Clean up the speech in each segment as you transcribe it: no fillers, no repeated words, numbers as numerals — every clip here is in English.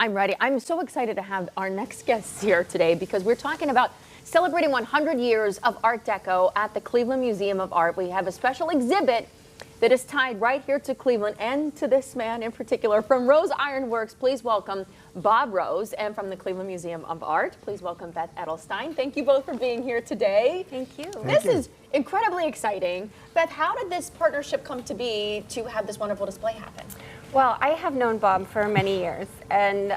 I'm ready. I'm so excited to have our next guests here today because we're talking about celebrating 100 years of Art Deco at the Cleveland Museum of Art. We have a special exhibit that is tied right here to Cleveland and to this man in particular. From Rose Iron Works, please welcome Bob Rose, and from the Cleveland Museum of Art, please welcome Beth Edelstein. Thank you both for being here today. Thank you. This is incredibly exciting. Beth, how did this partnership come to be to have this wonderful display happen? Well, I have known Bob for many years, and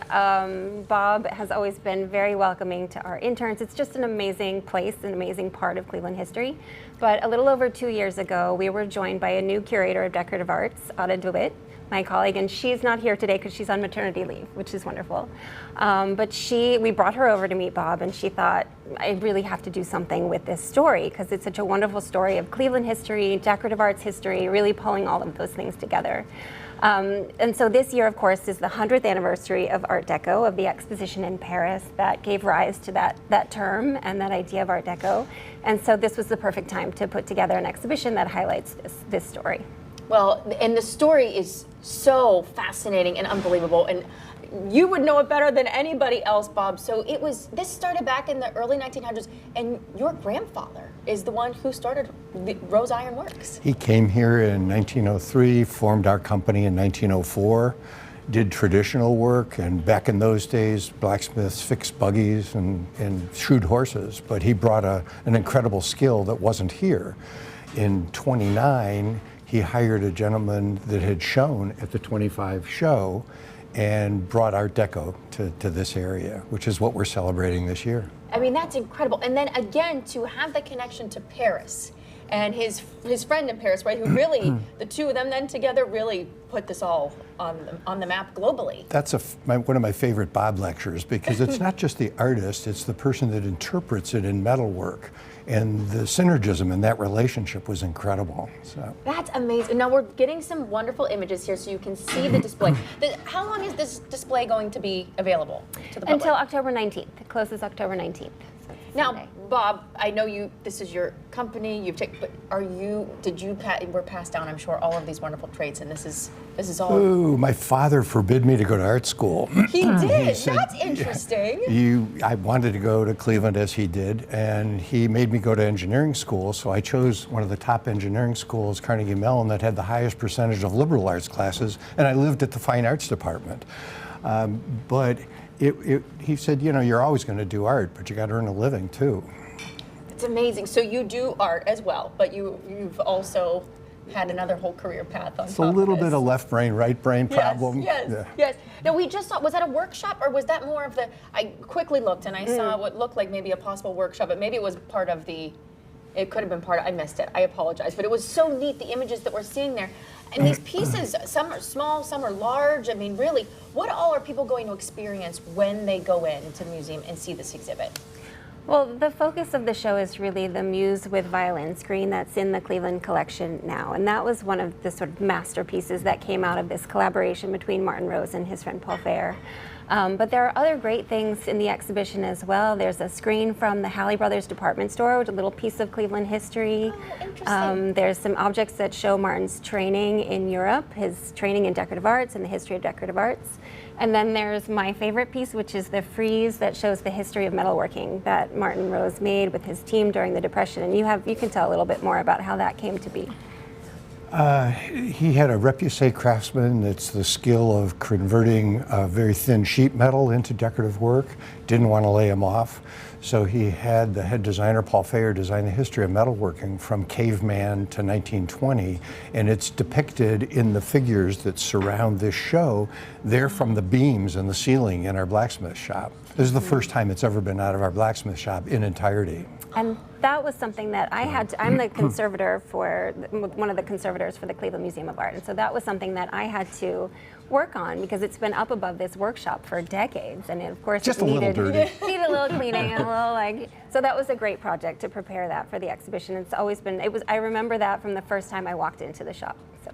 Bob has always been very welcoming to our interns. It's just an amazing place, an amazing part of Cleveland history. But a little over 2 years ago, we were joined by a new curator of decorative arts, Ada DeWitt, my colleague, and she's not here today because she's on maternity leave, which is wonderful. But we brought her over to meet Bob, and she thought, I really have to do something with this story because it's such a wonderful story of Cleveland history, decorative arts history, really pulling all of those things together. And so this year, of course, is the 100th anniversary of Art Deco, of the exposition in Paris that gave rise to that term and that idea of Art Deco. And so this was the perfect time to put together an exhibition that highlights this story. Well, and the story is so fascinating and unbelievable, and you would know it better than anybody else, Bob. So this started back in the early 1900s, and your grandfather is the one who started the Rose Iron Works. He came here in 1903, formed our company in 1904, did traditional work, and back in those days, blacksmiths fixed buggies and shoed horses, but he brought an incredible skill that wasn't here. In 29, he hired a gentleman that had shown at the 25 show and brought Art Deco to this area, which is what we're celebrating this year. I mean, that's incredible. And then again, to have the connection to Paris and his friend in Paris, right, who really, the two of them then together really put this all on the map globally. That's one of my favorite Bob lectures because it's not just the artist, it's the person that interprets it in metalwork. And the synergism in that relationship was incredible. So. That's amazing. Now we're getting some wonderful images here so you can see the display. How long is this display going to be available to the public? Until October 19th. It closes October 19th. Now, Bob, I know this is your company, but were passed down, I'm sure, all of these wonderful traits, and this is all. Ooh, my father forbid me to go to art school. He did? He said, that's interesting. I wanted to go to Cleveland as he did, and he made me go to engineering school, so I chose one of the top engineering schools, Carnegie Mellon, that had the highest percentage of liberal arts classes, and I lived at the fine arts department. But he said, you know, you're always going to do art, but you got to earn a living too. It's amazing. So you do art as well, but you've also had another whole career path on top of this. It's a little bit of left brain, right brain problem. Yes. Now we just saw, was that a workshop or was that more of I quickly looked and I saw what looked like maybe a possible workshop, but maybe it was part of it could have been I missed it, I apologize. But it was so neat, the images that we're seeing there. And these pieces, some are small, some are large. I mean, really, what all are people going to experience when they go into the museum and see this exhibit? Well, the focus of the show is really the Muse with Violin screen that's in the Cleveland collection now. And that was one of the sort of masterpieces that came out of this collaboration between Martin Rose and his friend Paul Feher. But there are other great things in the exhibition as well. There's a screen from the Halle Brothers department store with a little piece of Cleveland history. Oh, interesting. There's some objects that show Martin's training in Europe, his training in decorative arts and the history of decorative arts. And then there's my favorite piece, which is the frieze that shows the history of metalworking that Martin Rose made with his team during the Depression. And you can tell a little bit more about how that came to be. He had a repoussé craftsman. That's the skill of converting very thin sheet metal into decorative work. Didn't want to lay him off. So he had the head designer, Paul Feher, design the history of metalworking from caveman to 1920. And it's depicted in the figures that surround this show. They're from the beams in the ceiling in our blacksmith shop. This is the first time it's ever been out of our blacksmith shop in entirety. And that was something that I'm the conservator one of the conservators for the Cleveland Museum of Art. And so that was something that I had to work on because it's been up above this workshop for decades. And of course just it needed a little cleaning and a little so that was a great project to prepare that for the exhibition. It's always been, I remember that from the first time I walked into the shop. So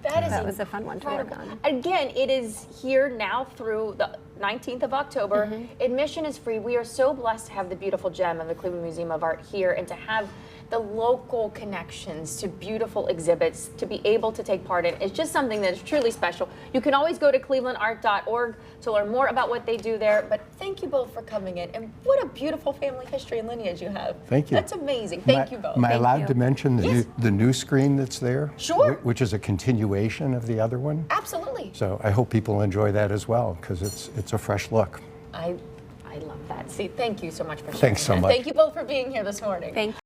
that was a fun one to work on. Again, it is here now through 19th of October. Admission is free. We are so blessed to have the beautiful gem of the Cleveland Museum of Art here and to have the local connections to beautiful exhibits to be able to take part in. It's just something that is truly special. You can always go to clevelandart.org to learn more about what they do there. But thank you both for coming in. And what a beautiful family history and lineage you have. Thank you. That's amazing. Thank you both. Am I Thank allowed you. to mention the new screen that's there? Sure. Which is a continuation of the other one. Absolutely. So I hope people enjoy that as well because it's a fresh look. I love that. See, thank you so much for sharing Thanks so that. much. Thank you both for being here this morning. Thank